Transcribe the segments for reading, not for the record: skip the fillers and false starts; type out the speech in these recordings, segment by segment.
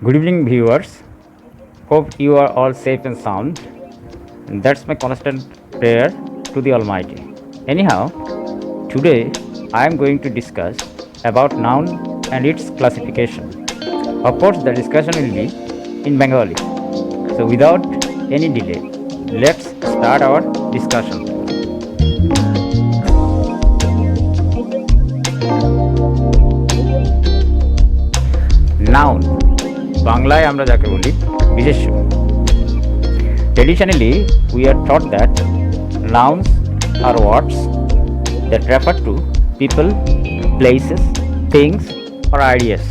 Good evening, viewers. Hope you are all safe and sound. And that's my constant prayer to the Almighty. Anyhow, today I am going to discuss about noun and its classification. Of course, the discussion will be in Bengali. So, without any delay, let's start our discussion. Noun বাংলায় আমরা যাকে বলি বিশেষ্য। Traditionally, we are taught that nouns are words that refer to people, places, things or ideas.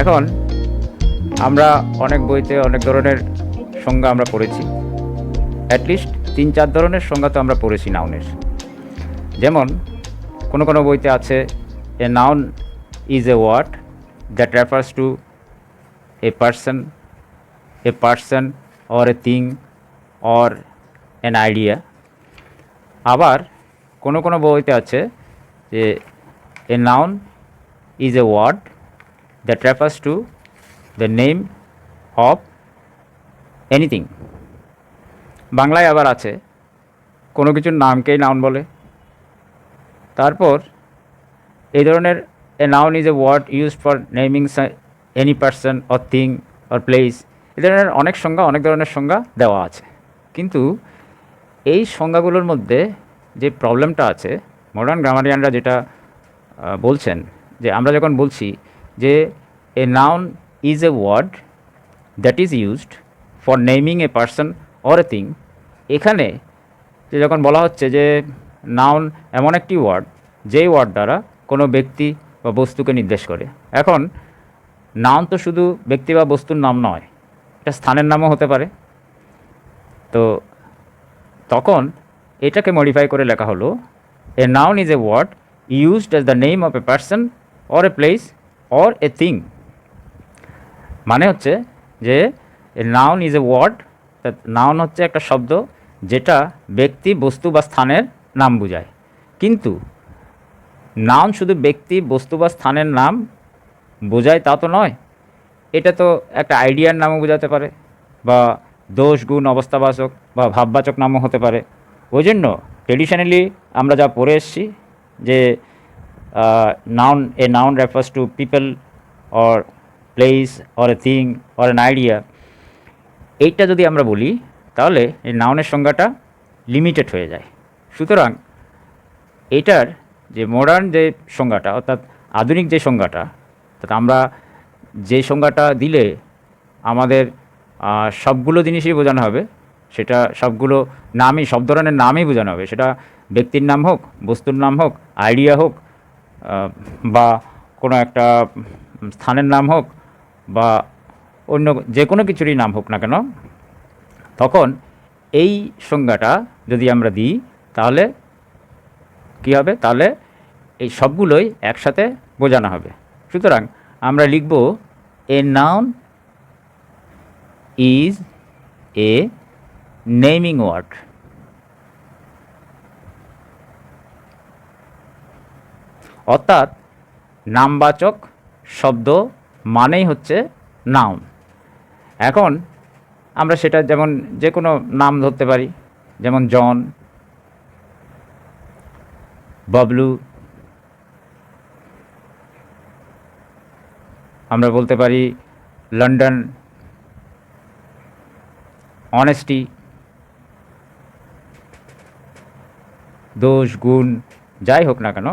এখন আমরা অনেক বইতে অনেক ধরনের সংজ্ঞা আমরা পড়েছি। অ্যাটলিস্ট ৩-৪ ধরনের সংজ্ঞা তো আমরা পড়েছি নাউনের। যেমন কোনো বইতে আছে a noun is a word that refers to a person or a thing or an idea. আবার কোনো বইতে আছে যে a noun is a word that refers to the name of anything. বাংলায় আবার আছে কোনো কিছুর নামকেই নাউন বলে। তারপর এই ধরনের a noun is a word used for naming any person or thing or place, এই ধরনের অনেক ধরনের সংজ্ঞা দেওয়া আছে। কিন্তু এই সংজ্ঞাগুলোর মধ্যে যে প্রবলেমটা আছে, মডার্ন গ্রামারিয়ানরা যেটা বলছেন যে আমরা যখন বলছি যে a noun is a word that is used for naming a person or a thing, এখানে যে যখন বলা হচ্ছে যে নাউন এমন একটি ওয়ার্ড যেই ওয়ার্ড দ্বারা কোনো ব্যক্তি বা বস্তুকে নির্দেশ করে। এখন নাউন তো শুধু ব্যক্তি বা বস্তুর নাম নয়, এটা স্থানের নামও হতে পারে। তো তখন এটাকে মডিফাই করে লেখা হলো a noun is a word used as the name of a person or a place or a thing. মানে হচ্ছে যে a noun is a word, noun হচ্ছে একটা শব্দ যেটা ব্যক্তি, বস্তু বা স্থানের নাম বোঝায়। কিন্তু নাউন শুধু ব্যক্তি, বস্তু বা স্থানের নাম বোঝায় তা তো নয়, এটা তো একটা আইডিয়ার নামও বোঝাতে পারে, বা দোষ, গুণ, অবস্থাবাচক বা ভাববাচক নামও হতে পারে। ওই জন্য ট্রেডিশনালি আমরা যা পড়ে এসেছি যে a noun refers to people or place or a thing or an idea, এইটা যদি আমরা বলি তাহলে এই নাউনের সংজ্ঞাটা লিমিটেড হয়ে যায়। সুতরাং এটার যে মডার্ন যে সংজ্ঞাটা, অর্থাৎ আধুনিক যে সংজ্ঞাটা, আমরা যে সংজ্ঞাটা দিলে আমাদের সবগুলো জিনিসই বোঝানো হবে, সেটা সবগুলো নামই, সব ধরনের নামই বোঝানো হবে, সেটা ব্যক্তির নাম হোক, বস্তুর নাম হোক, আইডিয়া হোক, বা কোনো একটা স্থানের নাম হোক, বা অন্য যে কোনো কিছুরই নাম হোক না কেন, তখন এই সংজ্ঞাটা যদি আমরা দিই তাহলে কী হবে? তাহলে এই সবগুলোই একসাথে বোঝানো হবে। সুতরাং আমরা লিখব a noun is a naming word. অর্থাৎ নামবাচক শব্দ মানেই হচ্ছে নাউন। এখন আমরা সেটা যেমন যে কোনো নাম ধরতে পারি, যেমন জন, বাবলু, আমরা বলতে পারি লন্ডন, অনেস্টি, দোষ, গুণ, যাই হোক না কেন।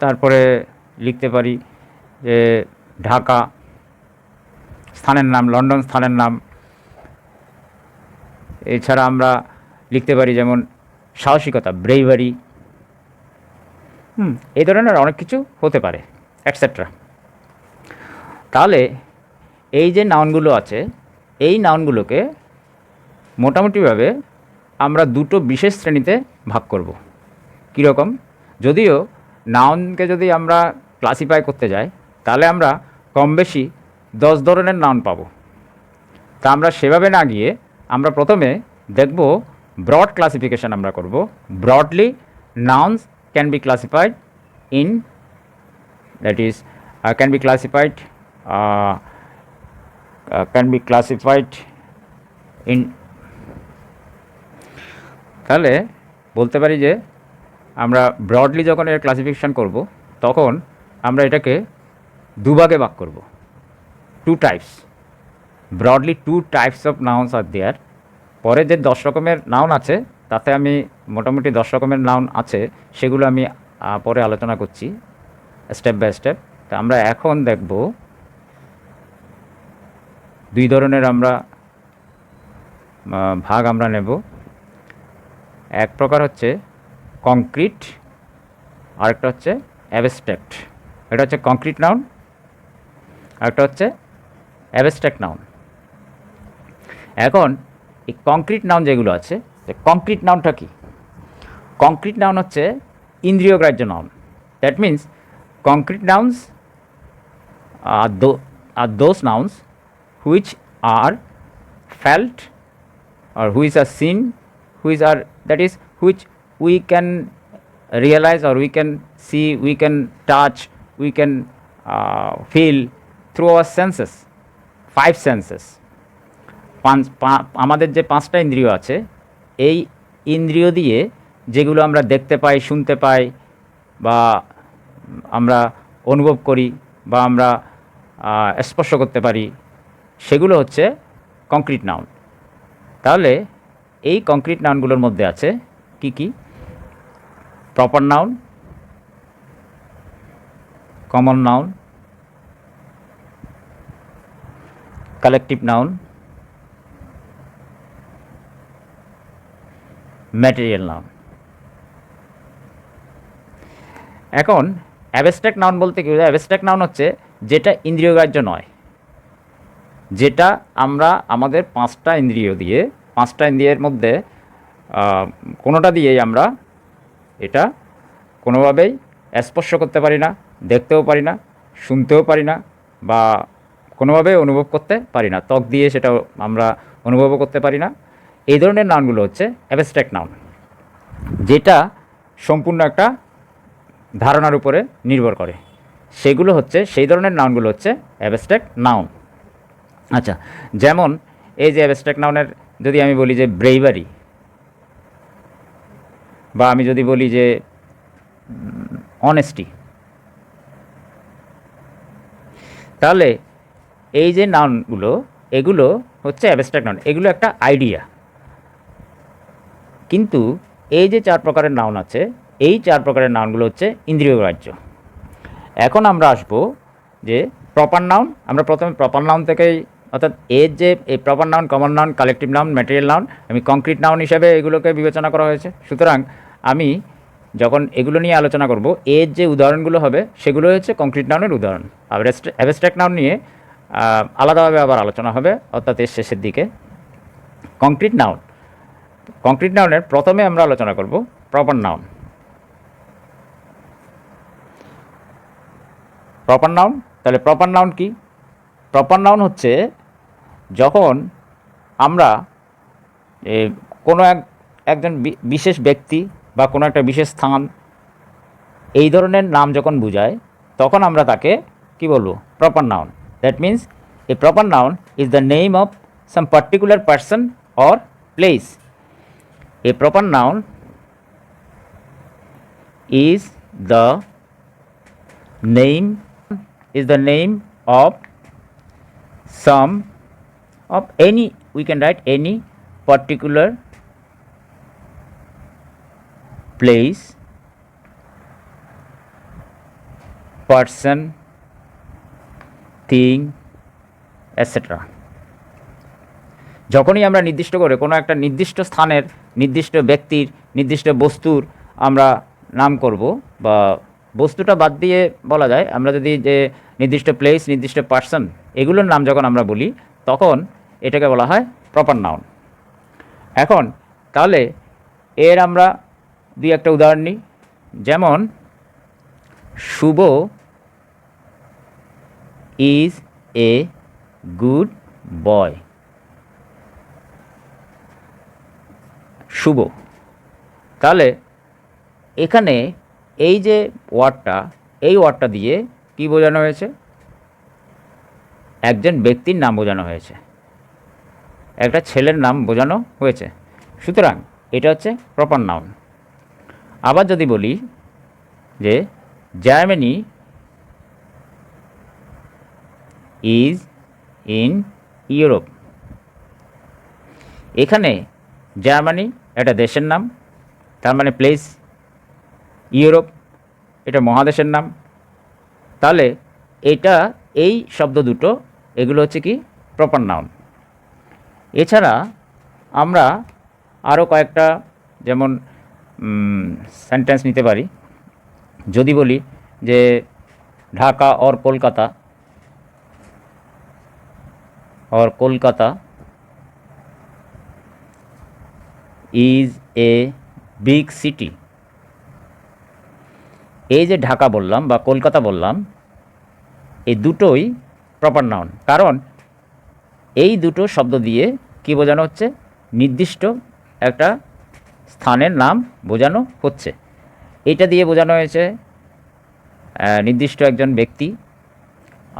তারপরে লিখতে পারি যে ঢাকা স্থানের নাম, লন্ডন স্থানের নাম। এছাড়া আমরা লিখতে পারি যেমন সাহসিকতা, ব্রেভারি, এই ধরনের অনেক কিছু হতে পারে, অ্যাটসেট্রা। তাহলে এই যে নাউনগুলো আছে, এই নাউনগুলোকে মোটামুটিভাবে আমরা দুটো বিশেষ শ্রেণীতে ভাগ করব। কীরকম? যদিও নাউনকে যদি আমরা ক্লাসিফাই করতে যাই তাহলে আমরা কম বেশি 10 ধরনের নাউন পাব। তা আমরা সেভাবে না গিয়ে আমরা প্রথমে দেখব ব্রড ক্লাসিফিকেশান আমরা করব। Broadly nouns can be classified in, that is can be classified can be classified in, তাহলে বলতে পারি যে আমরা ব্রডলি যখন এর ক্লাসিফিকেশান করব তখন আমরা এটাকে দুভাগে ভাগ করব, two types. Broadly two types of nouns are there. পরে যে 10 রকমের নাউন আছে তাতে আমি মোটামুটি 10 রকমের নাউন আছে, সেগুলো আমি পরে আলোচনা করছি স্টেপ বাই স্টেপ। তা আমরা এখন দেখব দুই ধরনের আমরা ভাগ আমরা নেব। এক প্রকার হচ্ছে কংক্রিট, আরেকটা হচ্ছে অ্যাবস্ট্রাক্ট। এটা হচ্ছে কংক্রিট নাউন, আরেকটা হচ্ছে অ্যাবস্ট্রাক্ট নাউন। এখন এই কংক্রিট নাউন যেগুলো আছে, কংক্রিট নাউনটা কি? কংক্রিট নাউন হচ্ছে ইন্দ্রিয়গ্রাহ্য noun. That means concrete nouns are those nouns which are felt or which are seen, which are, that is, which we can realize or we can see, we can touch, we can feel through our senses, 5 senses. আমাদের যে 5টা ইন্দ্রিয় আছে, এই ইন্দ্রিয় দিয়ে যেগুলো আমরা দেখতে পাই, শুনতে পাই, বা আমরা অনুভব করি, বা আমরা স্পর্শ করতে পারি, সেগুলো হচ্ছে কংক্রিট নাউন। তাহলে এই কংক্রিট নাউনগুলোর মধ্যে আছে কি কি? Proper noun, common noun, collective noun, material noun. এখন অ্যাবস্ট্রাক্ট নাউন বলতে কি? অ্যাবস্ট্রাক্ট নাউন হচ্ছে যেটা ইন্দ্রিয়গ্রাহ্য নয়, যেটা আমরা আমাদের 5টা ইন্দ্রিয় দিয়ে, 5টা ইন্দ্রিয়ের মধ্যে কোনোটা দিয়েই আমরা এটা কোনোভাবেই স্পর্শ করতে পারি না, দেখতেও পারি না, শুনতেও পারি না, বা কোনোভাবেই অনুভব করতে পারি না, ত্বক দিয়ে সেটা আমরা অনুভবও করতে পারি না। এই ধরনের নাউনগুলো হচ্ছে অ্যাবস্ট্রাক্ট নাউন, যেটা সম্পূর্ণ একটা ধারণার উপরে নির্ভর করে। সেগুলো হচ্ছে, সেই ধরনের নাউনগুলো হচ্ছে অ্যাবস্ট্রাক্ট নাউন। আচ্ছা, যেমন এই যে অ্যাবস্ট্রাক্ট নাউনের যদি আমি বলি যে ব্রেভারি, বা আমি যদি বলি যে অনেস্টি, তাহলে এই যে নাউনগুলো, এগুলো হচ্ছে অ্যাবস্ট্রাক্ট নাউন, এগুলো একটা আইডিয়া। কিন্তু এই যে 4 প্রকারের নাউন আছে, এই 4 প্রকারের নাউনগুলো হচ্ছে ইন্দ্রিয়গ্রাহ্য। এখন আমরা আসব যে প্রপার নাউন। আমরা প্রথমে প্রপার নাউন থেকেই, অর্থাৎ এর যে এই proper noun, common noun, collective noun, material noun, আমি কংক্রিট নাউন হিসেবে এগুলোকে বিবেচনা করা হয়েছে। সুতরাং আমি যখন এগুলো নিয়ে আলোচনা করব, এর যে উদাহরণগুলো হবে সেগুলো হচ্ছে কংক্রিট নাউনের উদাহরণ। আর অ্যাবস্ট্রাক্ট নাউন নিয়ে আলাদাভাবে আবার আলোচনা হবে, অর্থাৎ এর শেষের দিকে। কংক্রিট নাউন, কংক্রিট নাউনের প্রথমে আমরা আলোচনা করব প্রপার নাউন। প্রপার নাউন, তাহলে প্রপার নাউন কি? প্রপার নাউন হচ্ছে যখন আমরা কোনো একজন বিশেষ ব্যক্তি বা কোনো একটা বিশেষ স্থান, এই ধরনের নাম যখন বোঝায়, তখন আমরা তাকে কি বলবো? Proper noun. That means a proper noun is the name of some particular person or place. A proper noun is the name of some of any, we can write any particular place, person, thing, etc. যখনই আমরা নির্দিষ্ট করে কোনো একটা নির্দিষ্ট স্থানের, নির্দিষ্ট ব্যক্তির, নির্দিষ্ট বস্তুর আমরা নাম করব, বা বস্তুটা বাদ দিয়ে বলা যায়, আমরা যদি যে নির্দিষ্ট প্লেস, নির্দিষ্ট পার্সন, এগুলোর নাম যখন আমরা বলি, তখন এটাকে বলা হয় প্রপার নাউন। এখন তাহলে এর আমরা দুই একটা উদাহরণ নিই। যেমন শুভ ইজ এ গুড বয়। শুভ, তাহলে এখানে এই যে ওয়ার্ডটা, এই ওয়ার্ডটা দিয়ে কি বোঝানো হয়েছে? একজন ব্যক্তির নাম বোঝানো হয়েছে, একটা ছেলের নাম বোঝানো হয়েছে, সুতরাং এটা হচ্ছে প্রপার নাউন। আবার যদি বলি যে জার্মানি ইজ ইন ইউরোপ, এখানে জার্মানি একটা দেশের নাম, তার মানে প্লেস, ইউরোপ এটা মহাদেশের নাম, তাহলে এটা এই শব্দ দুটো এগুলো হচ্ছে কি প্রপার নাউন। এছাড়া আমরা আরও কয়েকটা যেমন সেন্টেন্স নিতে পারি। যদি বলি যে ঢাকা और Kolkata is a big city, এই যে ঢাকা বললাম বা কলকাতা বললাম, এই দুটোই প্রপার নাউন, কারণ এই দুটো শব্দ দিয়ে কি বোঝানো হচ্ছে, নির্দিষ্ট একটা স্থানের নাম বোঝানো হচ্ছে। এটা দিয়ে বোঝানো হয়েছে নির্দিষ্ট একজন ব্যক্তি,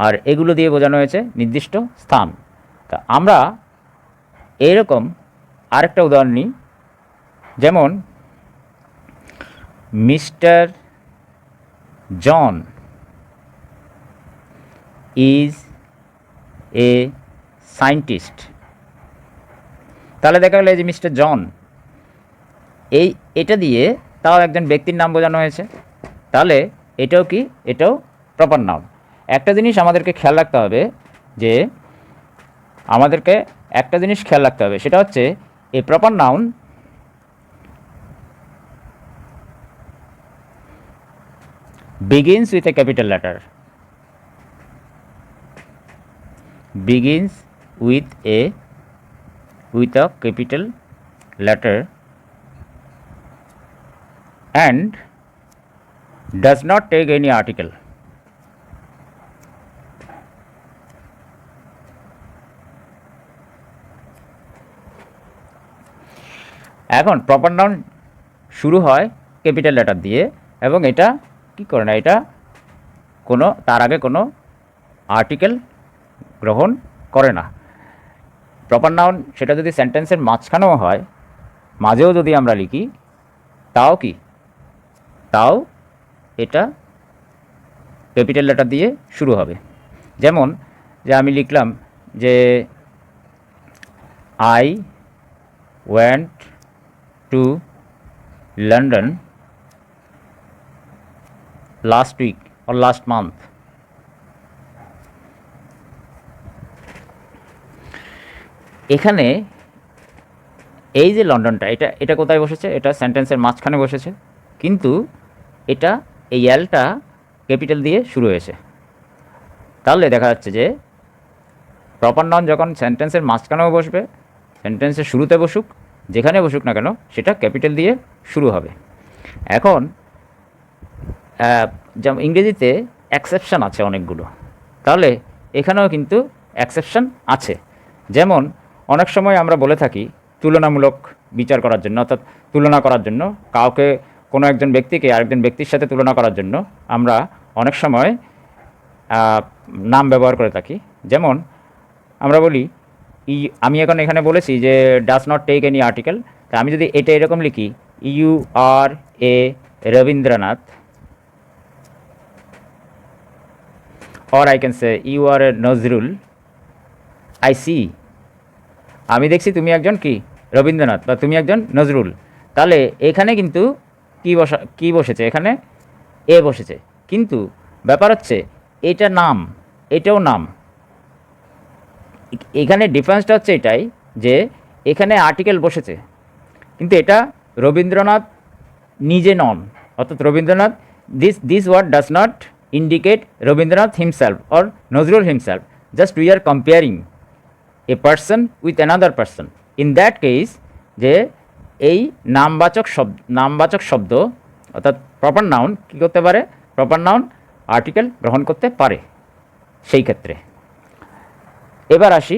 আর এগুলো দিয়ে বোঝানো হয়েছে নির্দিষ্ট স্থান। তা আমরা এরকম আরেকটা উদাহরণ নিই, যেমন mister John is a scientist, তাহলে দেখা গেল যে মিস্টার জন এটা দিয়ে তাও একজন ব্যক্তির নাম বোঝানো হয়েছে, তাহলে এটাও কি, এটাও প্রপার নাউন। একটা জিনিস আমাদেরকে খেয়াল রাখতে হবে, যে আমাদেরকে একটা জিনিস খেয়াল রাখতে হবে, সেটা হচ্ছে a proper noun begins with a capital letter, begins with a capital letter and does not take any article. এখন প্রপার নাউন শুরু হয় ক্যাপিটাল লেটার দিয়ে, এবং এটা কি করে না, এটা কোনো তার আগে কোনো আর্টিকেল গ্রহণ করে না। প্রপার নাউন সেটা যদি সেন্টেন্সের মাঝখানেও হয়, মাঝেও যদি আমরা লিখি, তাও কি, তাও এটা ক্যাপিটাল লেটার দিয়ে শুরু হবে। যেমন যে আমি লিখলাম যে I went to London last week or last month, এখানে এই যে লন্ডনটা, এটা কোথায় বসেছে, এটা সেন্টেন্সের মাঝখানে বসেছে, কিন্তু এটা এই এলটা ক্যাপিটাল দিয়ে শুরু হয়েছে। তাহলে দেখা যাচ্ছে যে প্রপার নাউন যখন সেন্টেন্সের মাঝখানেও বসবে, সেন্টেন্সের শুরুতে বসুক, যেখানে বসুক না কেন, সেটা ক্যাপিটাল দিয়ে শুরু হবে। এখন যেমন ইংরেজিতে এক্সেপশন আছে অনেকগুলো, তাহলে এখানেও কিন্তু এক্সেপশন আছে। যেমন অনেক সময় আমরা বলে থাকি তুলনামূলক বিচার করার জন্য, অর্থাৎ তুলনা করার জন্য, কাউকে কোনো একজন ব্যক্তিকে আরেকজন ব্যক্তির সাথে তুলনা করার জন্য আমরা অনেক সময় নাম ব্যবহার করে থাকি। যেমন আমরা বলি, আমি এখন এখানে বলেছি যে does not take any article, তা আমি যদি এটা এরকম লিখি, you are a Rabindranath, or I can say you are a Nazrul, I see, আমি দেখছি তুমি একজন কি রবীন্দ্রনাথ বা তুমি একজন নজরুল, তাহলে এখানে কিন্তু কি বসেছে, এখানে এ বসেছে, কিন্তু ব্যাপার হচ্ছে এটা নাম, এটাও নাম। এখানে ডিফারেন্সটা হচ্ছে এটাই যে এখানে আর্টিকেল বসেছে, কিন্তু এটা রবীন্দ্রনাথ নিজে নন, অর্থাৎ Rabindranath, this word does not indicate Rabindranath himself or Nazrul himself, just we are comparing a person with another person. In that case যে এই নামবাচক শব্দ অর্থাৎ প্রপার নাউন কী করতে পারে, প্রপার নাউন আর্টিকেল গ্রহণ করতে পারে সেই ক্ষেত্রে। এবার আসি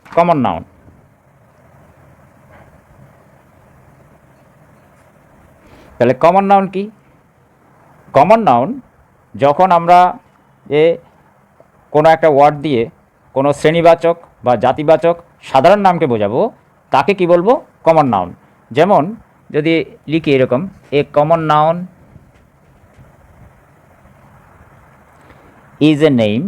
কমন নাউন। তাহলে কমন নাউন কি? কমন নাউন যখন আমরা যে কোনো একটা ওয়ার্ড দিয়ে কোনো শ্রেণীবাচক বা জাতিবাচক সাধারণ নামকে বোঝাবো তাকে কি বলবো? Common noun. যেমন যদি লিখি এরকম, a common noun is a name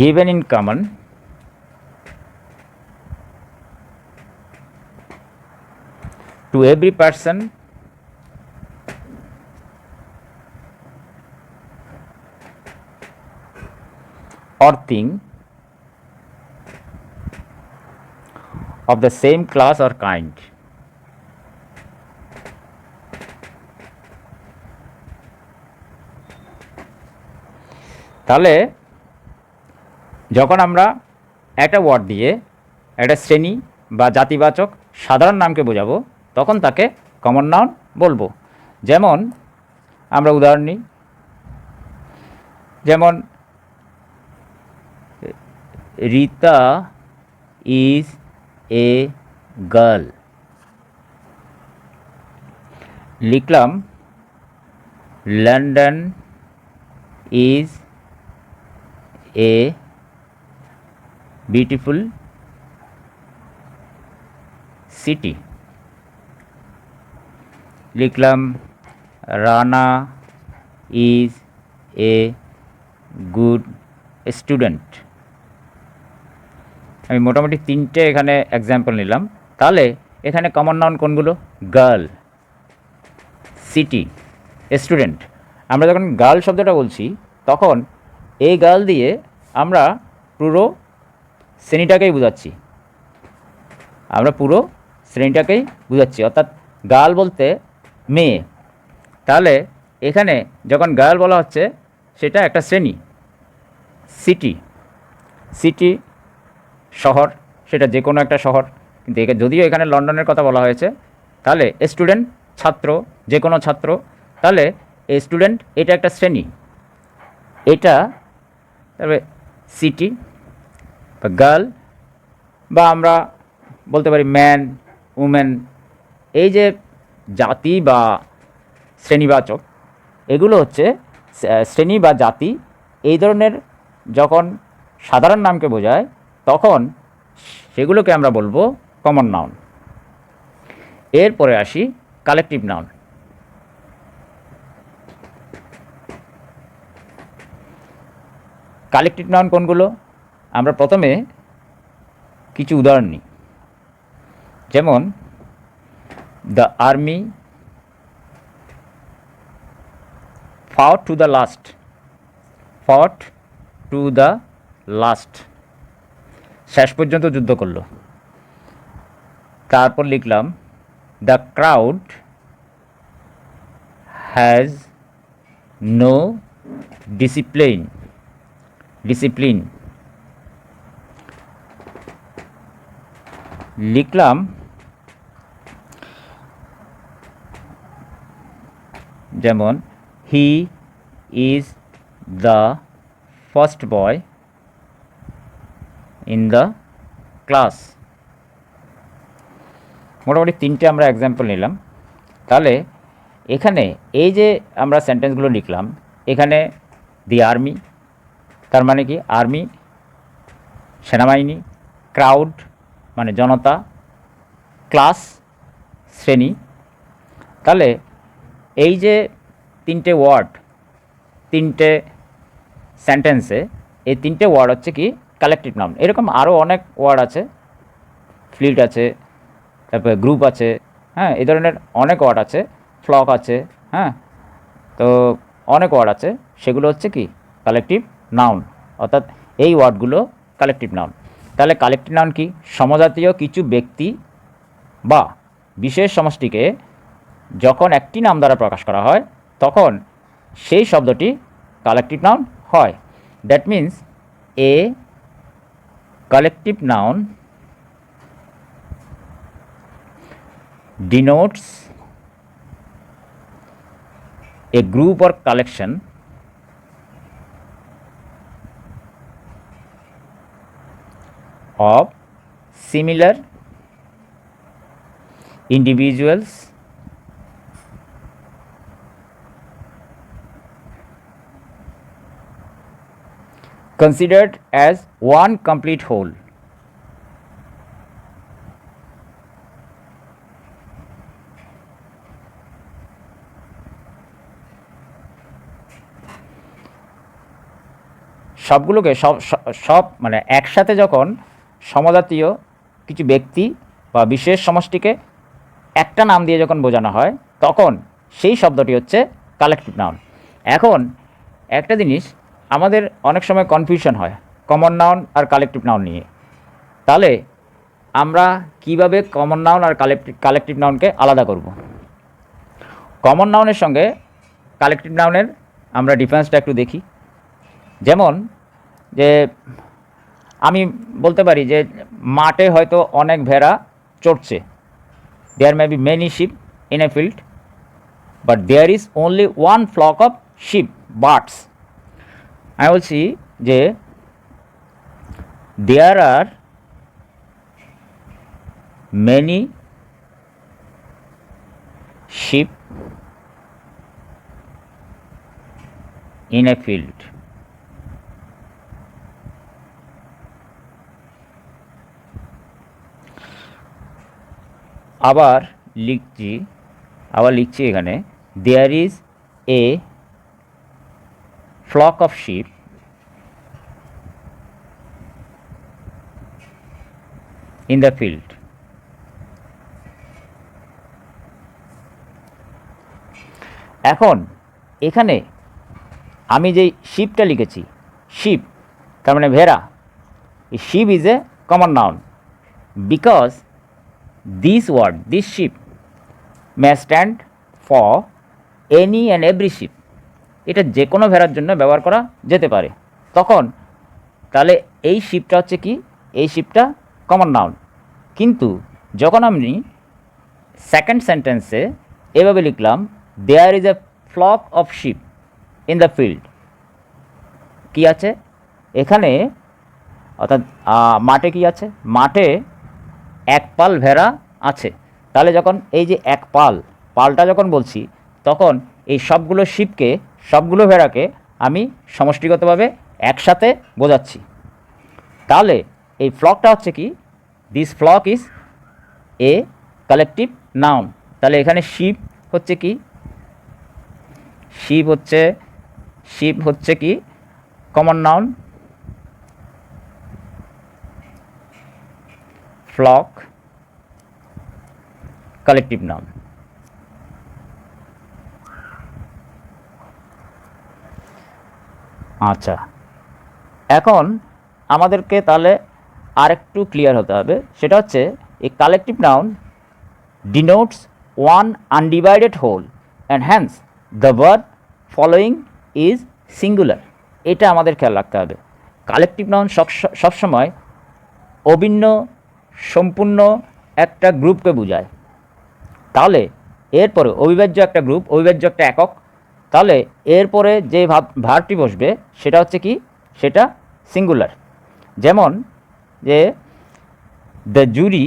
given in common to every person or thing of the same class or kind. তাহলে যখন আমরা একটা ওয়ার্ড দিয়ে একটা শ্রেণী বা জাতিবাচক সাধারণ নামকে বোঝাবো তখন তাকে কমন নাউন বলবো। যেমন আমরা উদাহরণ নিই, যেমন রীতা ইজ এ গার্ল। লিখলাম London is a beautiful city. লিখলাম Rana is a good student. আমি মোটামুটি তিনটে এখানে এক্সাম্পল নিলাম। তাহলে এখানে কমন নাউন কোনগুলো? Girl, city, student. আমরা যখন গার্ল শব্দটা বলছি তখন এই গার্ল দিয়ে আমরা পুরো শ্রেণীটাকেই বোঝাচ্ছি, অর্থাৎ গার্ল বলতে মেয়ে। তাহলে এখানে যখন গার্ল বলা হচ্ছে সেটা একটা শ্রেণী। সিটি শহর, সেটা যে কোনো একটা শহর, কিন্তু যদিও এখানে লন্ডনের কথা বলা হয়েছে। তাহলে স্টুডেন্ট ছাত্র, যে কোনো ছাত্র। তাহলে এই স্টুডেন্ট এটা একটা শ্রেণী, এটা তবে সিটি বা গার্ল, বা আমরা বলতে পারি ম্যান, উমেন। এই যে জাতি বা শ্রেণীবাচক, এগুলো হচ্ছে শ্রেণী বা জাতি। এই ধরনের যখন সাধারণ নামকে বোঝায় তখন সেগুলোকে আমরা বলবো কমন নাউন। এরপরে আসি কালেকটিভ নাউন। কালেকটিভ নাউন কোনগুলো? আমরা প্রথমে কিছু উদাহরণ নিই। যেমন the army fought to the last, শেষ পর্যন্ত যুদ্ধ করলো। তারপর লিখলাম the crowd has no discipline. লিখলাম যেমন he is the first boy in the class. মোটামুটি তিনটে আমরা এক্সাম্পল নিলাম। তাহলে এখানে এই যে আমরা সেন্টেন্সগুলো লিখলাম, এখানে দি আর্মি, তার মানে কি আর্মি সেনাবাহিনী, ক্রাউড মানে জনতা, ক্লাস শ্রেণী। তাহলে এই যে তিনটে ওয়ার্ড, তিনটে সেন্টেন্সে এই তিনটে ওয়ার্ড হচ্ছে কি কালেকটিভ নাউন। এরকম আরও অনেক ওয়ার্ড আছে, ফ্লিট আছে, তারপরে গ্রুপ আছে, হ্যাঁ, এই ধরনের অনেক ওয়ার্ড আছে, ফ্লক আছে, হ্যাঁ, তো অনেক ওয়ার্ড আছে, সেগুলো হচ্ছে কি কালেকটিভ নাউন, অর্থাৎ এই ওয়ার্ডগুলো কালেকটিভ নাউন। তাহলে কালেকটিভ নাউন কি? সমজাতীয় কিছু ব্যক্তি বা বিশেষ সমষ্টিকে যখন একটি নাম দ্বারা প্রকাশ করা হয় তখন সেই শব্দটি কালেকটিভ নাউন হয়। That means a collective noun denotes a group or collection of similar individuals considered as one complete whole. সবগুলোকে সব মানে একসাথে যখন সমজাতীয় কিছু ব্যক্তি বা বিশেষ সমষ্টিকে একটা নাম দিয়ে যখন বোঝানো হয় তখন সেই শব্দটি হচ্ছে কালেকটিভ নাউন। এখন একটা জিনিস আমাদের অনেক সময় কনফিউশন হয় কমন নাউন আর কালেকটিভ নাউন নিয়ে। তাহলে আমরা কিভাবে কমন নাউন আর কালেকটিভ নাউনকে আলাদা করব? কমন নাউনের সঙ্গে কালেকটিভ নাউনের আমরা ডিফারেন্সটা একটু দেখি। যেমন যে আমি বলতে পারি যে মাঠে হয়তো অনেক ভেড়া চড়ছে, there may be many sheep in a field, but there is only one flock of sheep birds. আমি বলছি যে there are many sheep in a field, আবার লিখছি এখানে there is a flock of sheep in the field. এখন এখানে আমি যেই শিপটা লিখেছি, শিপ তার মানে ভেড়া, এই sheep is a common noun because this word, this sheep may stand for any and every sheep. এটা যে কোনো ভেড়ার জন্য ব্যবহার করা যেতে পারে। তখন তাহলে এই শিপটা হচ্ছে কি, এই শিপটা কমন নাউন। কিন্তু যখন আমি সেকেন্ড সেন্টেন্সে এভাবে লিখলাম there is a flock of sheep in the field, কি আছে এখানে? অর্থাৎ মাঠে কি আছে? মাঠে এক পাল ভেড়া আছে। তাহলে যখন এই যে এক পালটা যখন বলছি তখন এই সবগুলো শিপকে, সবগুলো ভেড়াকে আমি সমষ্টিগতভাবে একসাথে বোঝাচ্ছি। তাহলে এই ফ্লকটা হচ্ছে কি, this flock is a collective noun. তাহলে এখানে শিপ হচ্ছে কি, শিপ হচ্ছে কি common noun, flock collective noun. আচ্ছা, এখন আমাদেরকে তাহলে আরেকটু ক্লিয়ার হতে হবে, সেটা হচ্ছে এই collective noun denotes one undivided whole and hence the verb following is singular. এটা আমাদের খেয়াল রাখতে হবে। কালেকটিভ নাউন সবসময় অভিন্ন সম্পূর্ণ একটা গ্রুপকে বোঝায়। তাহলে এরপরে অবিভাজ্য একটা গ্রুপ, অবিভাজ্য একটা একক, তাহলে এরপরে যে ভার্বটি বসবে সেটা হচ্ছে কি, সেটা সিঙ্গুলার। যেমন যে the jury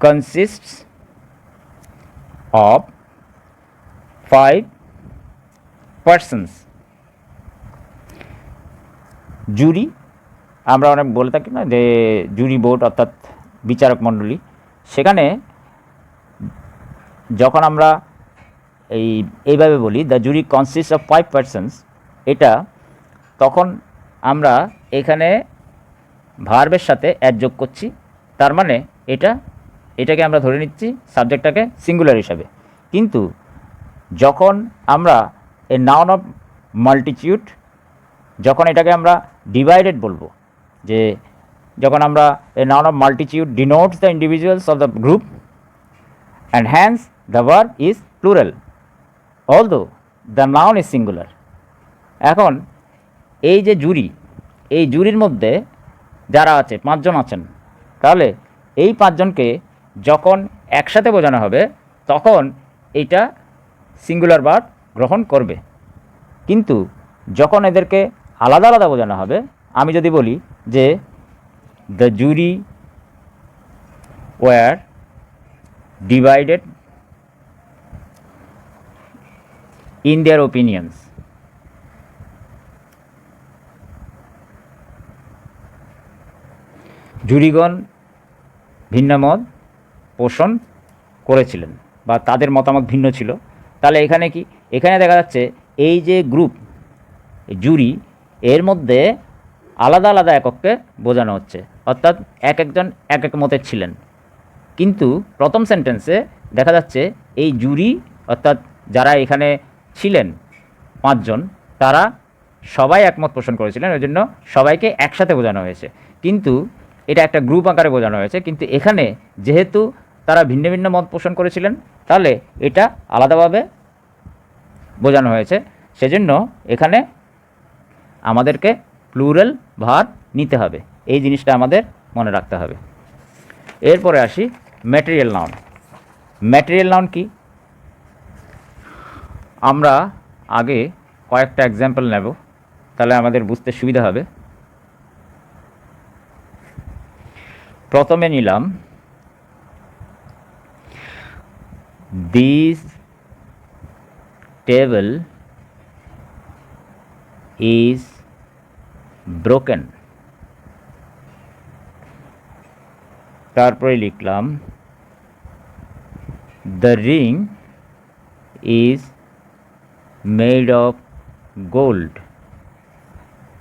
consists of 5 persons. জুরি আমরা অনেক বলে থাকি না যে জুরি বোর্ড অর্থাৎ বিচারক মণ্ডলী, সেখানে যখন আমরা এইভাবে বলি the jury consist of 5 persons, এটা তখন আমরা এখানে ভার্বের সাথে অ্যাড যোগ করছি। তার মানে এটাকে আমরা ধরে নিচ্ছি সাবজেক্টটাকে সিঙ্গুলার হিসাবে। কিন্তু যখন আমরা এ নাউন অফ মাল্টিটিউড, যখন এটাকে আমরা ডিভাইডেড বলবো, যে যখন আমরা a noun of multitude denotes the individuals of the group and hence the verb is plural although the noun is singular. এখন এই যে জুরি, এই জুরির মধ্যে যারা আছে 5 জন আছেন, তাহলে এই 5 জনকে যখন একসাথে বোঝানো হবে তখন এইটা সিঙ্গুলার ভার্ব গ্রহণ করবে। কিন্তু যখন এদেরকে আলাদা আলাদা বোঝানো হবে, আমি যদি বলি যে the jury war divided in their opinions. জুরিগণ ভিন্ন মত পোষণ করেছিলেন বা তাদের মতামত ভিন্ন ছিল। তাহলে এখানে কি, এখানে দেখা যাচ্ছে এই যে গ্রুপ জুরি, এর মধ্যে আলাদা আলাদা একককে বোঝানো হচ্ছে, অর্থাৎ এক একজন এক এক মতের ছিলেন। কিন্তু প্রথম সেন্টেন্সে দেখা যাচ্ছে এই জুরি অর্থাৎ যারা এখানে ছিলেন 5 জন, তারা সবাই একমত পোষণ করেছিলেন, ওই জন্য সবাইকে একসাথে বোঝানো হয়েছে। কিন্তু এটা একটা গ্রুপ আকারে বোঝানো হয়েছে, কিন্তু এখানে যেহেতু তারা ভিন্ন ভিন্ন মত পোষণ করেছিলেন, তাহলে এটা আলাদাভাবে বোঝানো হয়েছে। সেজন্য এখানে আমাদেরকে প্লুরাল ভার্ব নিতে হবে, এই জিনিসটা আমাদের মনে রাখতে হবে। এরপরে আসি ম্যাটেরিয়াল নাউন। ম্যাটেরিয়াল নাউন কি, আমরা আগে কয়েকটা এক্সাম্পল নেব, তাহলে আমাদের বুঝতে সুবিধা হবে। প্রথমে নিলাম দিস টেবল ইজ ব্রোকেন। তারপরে লিখলাম the ring is made of gold.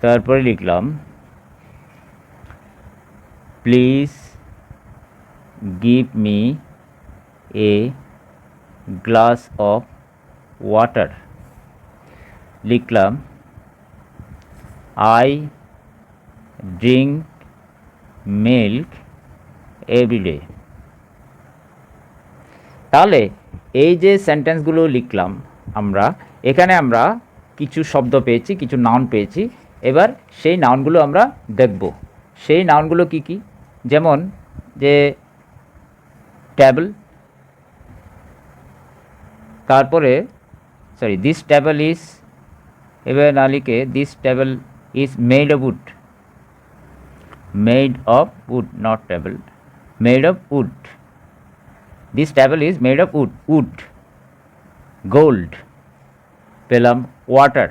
তারপরে লিখলাম please give me a glass of water. লিখলাম আই ড্রিঙ্ক মিল্ক এভরিডে। তাহলে এই যে সেন্টেন্সগুলো লিখলাম আমরা, এখানে আমরা কিছু শব্দ পেয়েছি, কিছু নাউন পেয়েছি। এবার সেই নাউনগুলো আমরা দেখব। সেই নাউনগুলো কি কি, যেমন যে টেবল, তারপরে দিস টেবল ইজ, এবার না লিখে this table is made of wood, made of wood, not table, made of wood. This table is made of wood, wood. Gold পেলাম, ওয়াটার।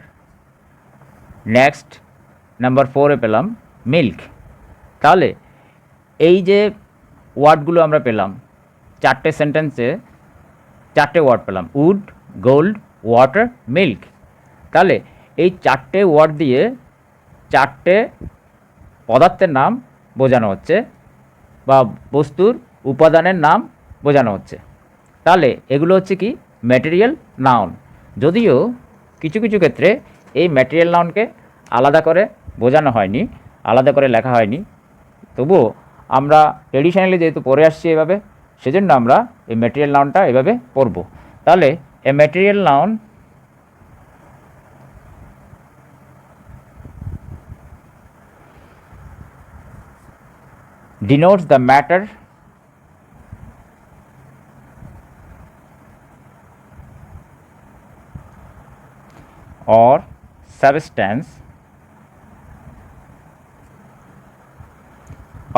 নেক্সট নাম্বার 4-এ পেলাম মিল্ক। তাহলে এই যে ওয়ার্ডগুলো আমরা পেলাম, 4টে সেন্টেন্সে 4টে ওয়ার্ড পেলাম, উড, গোল্ড, ওয়াটার, মিল্ক। তাহলে এই 4টে ওয়ার্ড দিয়ে 4টে পদার্থের নাম বোঝানো হচ্ছে বা বস্তুর উপাদানের নাম বোঝানো হচ্ছে। তাহলে এগুলো হচ্ছে কি ম্যাটেরিয়াল নাউন। যদিও কিছু কিছু ক্ষেত্রে এই ম্যাটেরিয়াল নাউনকে আলাদা করে বোঝানো হয়নি, আলাদা করে লেখা হয়নি, তবুও আমরা ট্রেডিশনালি যেহেতু পড়ে আসছি এভাবে, সেজন্য আমরা এই ম্যাটেরিয়াল নাউনটা এভাবে পড়ব। তাহলে এ material noun denotes the matter or substance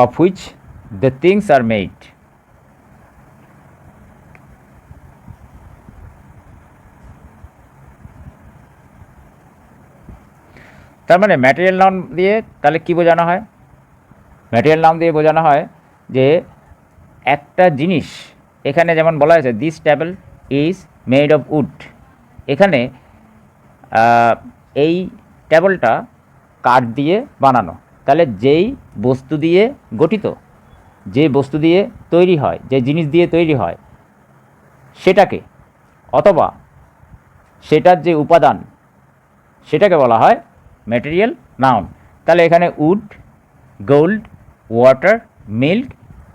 of which the things are made. তার মানে ম্যাটেরিয়াল নাউন দিয়ে তাহলে কি বোঝানো হয়? ম্যাটেরিয়াল নাউন দিয়ে বোঝানো হয় যে একটা জিনিস, এখানে যেমন বলা হয়েছে this table is made of would, এখানে এই টেবলটা কাঠ দিয়ে বানানো। তাহলে যেই বস্তু দিয়ে গঠিত, যে বস্তু দিয়ে তৈরি হয়, যে জিনিস দিয়ে তৈরি হয় সেটাকে, অথবা সেটার যে উপাদান সেটাকে বলা হয় ম্যাটেরিয়াল নাউন। তাহলে এখানে উড, গোল্ড, ওয়াটার, মিল্ক,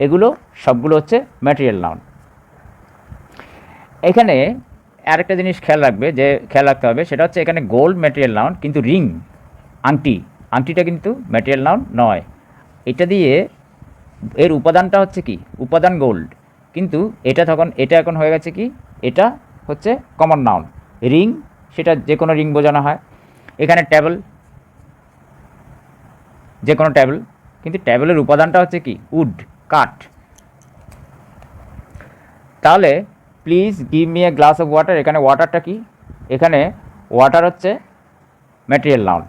এগুলো সবগুলো হচ্ছে ম্যাটেরিয়াল নাউন। এখানে আরেকটা জিনিস খেয়াল রাখতে হবে, সেটা হচ্ছে এখানে গোল্ড ম্যাটেরিয়াল নাউন, কিন্তু রিং, আংটিটা কিন্তু ম্যাটেরিয়াল নাউন নয়। এটা দিয়ে এর উপাদানটা হচ্ছে কি, উপাদান গোল্ড, কিন্তু এটা এখন হয়ে গেছে কি, এটা হচ্ছে কমন নাউন। রিং, সেটা যে কোনো রিং বোঝানো হয়। এখানে টেবল, যে কোনো টেবল, কিন্তু টেবলের উপাদানটা হচ্ছে কি, উড, কাঠ। তাহলে please give me a glass of water, এখানে ওয়াটারটা কি, এখানে ওয়াটার হচ্ছে ম্যাটেরিয়াল নাউন।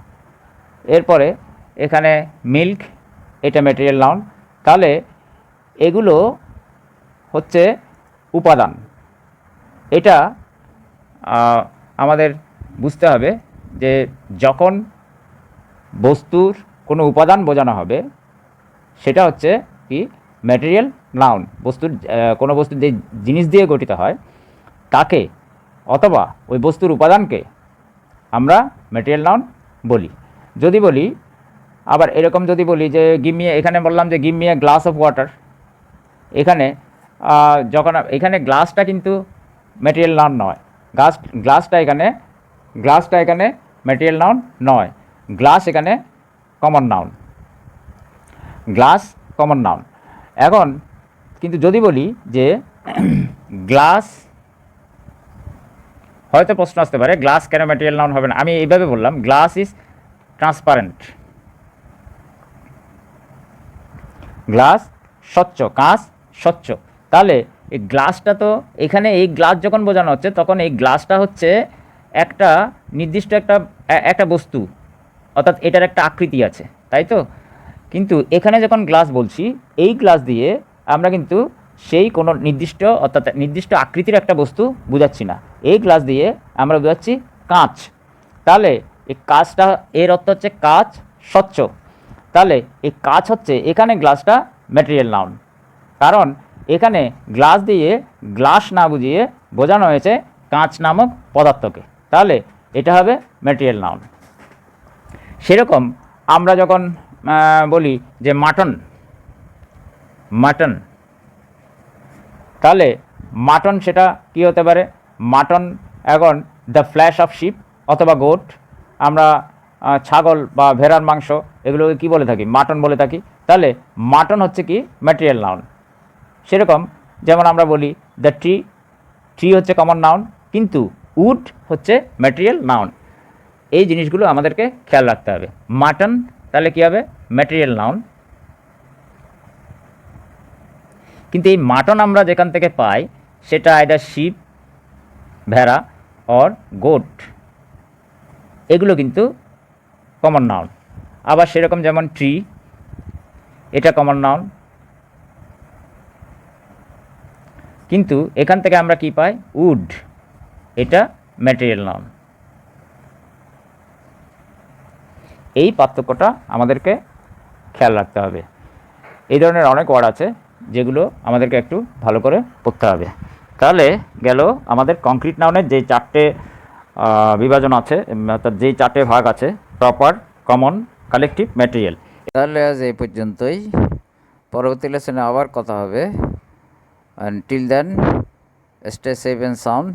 এরপরে এখানে মিল্ক, এটা ম্যাটেরিয়াল নাউন। তাহলে এগুলো হচ্ছে উপাদান। এটা আমাদের বুঝতে হবে যে যখন বস্তুর কোনো উপাদান বোঝানো হবে সেটা হচ্ছে কি ম্যাটেরিয়াল নাউন। বস্তুর কোনো বস্তু যে জিনিস দিয়ে গঠিত হয় তাকে অথবা ওই বস্তুর উপাদানকে আমরা ম্যাটেরিয়াল নাউন বলি। যদি বলি আবার এরকম যদি বলি যে গিভ মি, এখানে বললাম যে give me a glass of water, এখানে যখন এখানে গ্লাসটা কিন্তু ম্যাটেরিয়াল নাউন নয়। গ্লাসটা এখানে ম্যাটেরিয়াল নাউন নয়। গ্লাস এখানে common noun. Glass common noun. এখন কিন্তু যদি বলি যে গ্লাস, হয়তো প্রশ্ন আসতে পারে গ্লাস কেন ম্যাটেরিয়াল নাউন হবে না। আমি এইভাবে বললাম গ্লাস ইজ ট্রান্সপারেন্ট। গ্লাস স্বচ্ছ, কাঁচ স্বচ্ছ। তাহলে এই গ্লাসটা তো এখানে এই গ্লাস যখন বোঝানো হচ্ছে তখন এই গ্লাসটা হচ্ছে একটা নির্দিষ্ট একটা বস্তু, অর্থাৎ এটার একটা আকৃতি আছে, তাই তো। কিন্তু এখানে যখন গ্লাস বলছি এই গ্লাস দিয়ে আমরা কিন্তু সেই কোনো নির্দিষ্ট অর্থাৎ নির্দিষ্ট আকৃতির একটা বস্তু বোঝাচ্ছি না। এই গ্লাস দিয়ে আমরা বোঝাচ্ছি কাঁচ। তাহলে এই কাঁচটা এর অর্থ হচ্ছে কাঁচ স্বচ্ছ। তাহলে এই কাঁচ হচ্ছে এখানে গ্লাসটা ম্যাটেরিয়াল নাউন, কারণ এখানে গ্লাস দিয়ে গ্লাস না বুঝিয়ে বোঝানো হয়েছে কাঁচ নামক পদার্থকে। তাহলে এটা হবে ম্যাটেরিয়াল নাউন। সেরকম আমরা যখন বলি যে মাটন, মাটন, তাহলে মাটন সেটা কী হতে পারে? মাটন এখন দ্য ফ্ল্যাশ অফ শিপ অথবা গোট, আমরা ছাগল বা ভেড়ার মাংস এগুলোকে কী বলে থাকি? মাটন বলে থাকি। তাহলে মাটন হচ্ছে কি ম্যাটেরিয়াল নাউন। সেরকম যেমন আমরা বলি দ্য ট্রি, ট্রি হচ্ছে কমন নাউন, কিন্তু উড হচ্ছে ম্যাটেরিয়াল নাউন। এই জিনিসগুলো আমাদেরকে খেয়াল রাখতে হবে। মাটন তাহলে কী হবে? Material noun. কিন্তু এই মাটন আমরা যেখান থেকে পাই সেটা আইদার শিপ, ভেড়া অর গোট, এগুলো কিন্তু কমন নাউন। আবার সেরকম যেমন ট্রি, এটা কমন নাউন, কিন্তু এখান থেকে আমরা কি পাই? উড, এটা ম্যাটেরিয়াল নাউন। এই পার্থক্যটা আমাদেরকে খেয়াল রাখতে হবে। এই ধরনের অনেক ওয়ার্ড আছে যেগুলো আমাদেরকে একটু ভালো করে পড়তে হবে। তাহলে গেল আমাদের কংক্রিট নাউনের যে চারটে বিভাজন আছে, অর্থাৎ যেই চারটে ভাগ আছে, প্রপার, কমন, কালেকটিভ, ম্যাটেরিয়াল। তাহলে আজ এই পর্যন্তই। পরবর্তী লেসনে আবার কথা হবে। Until then, stay safe and sound.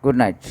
Good night.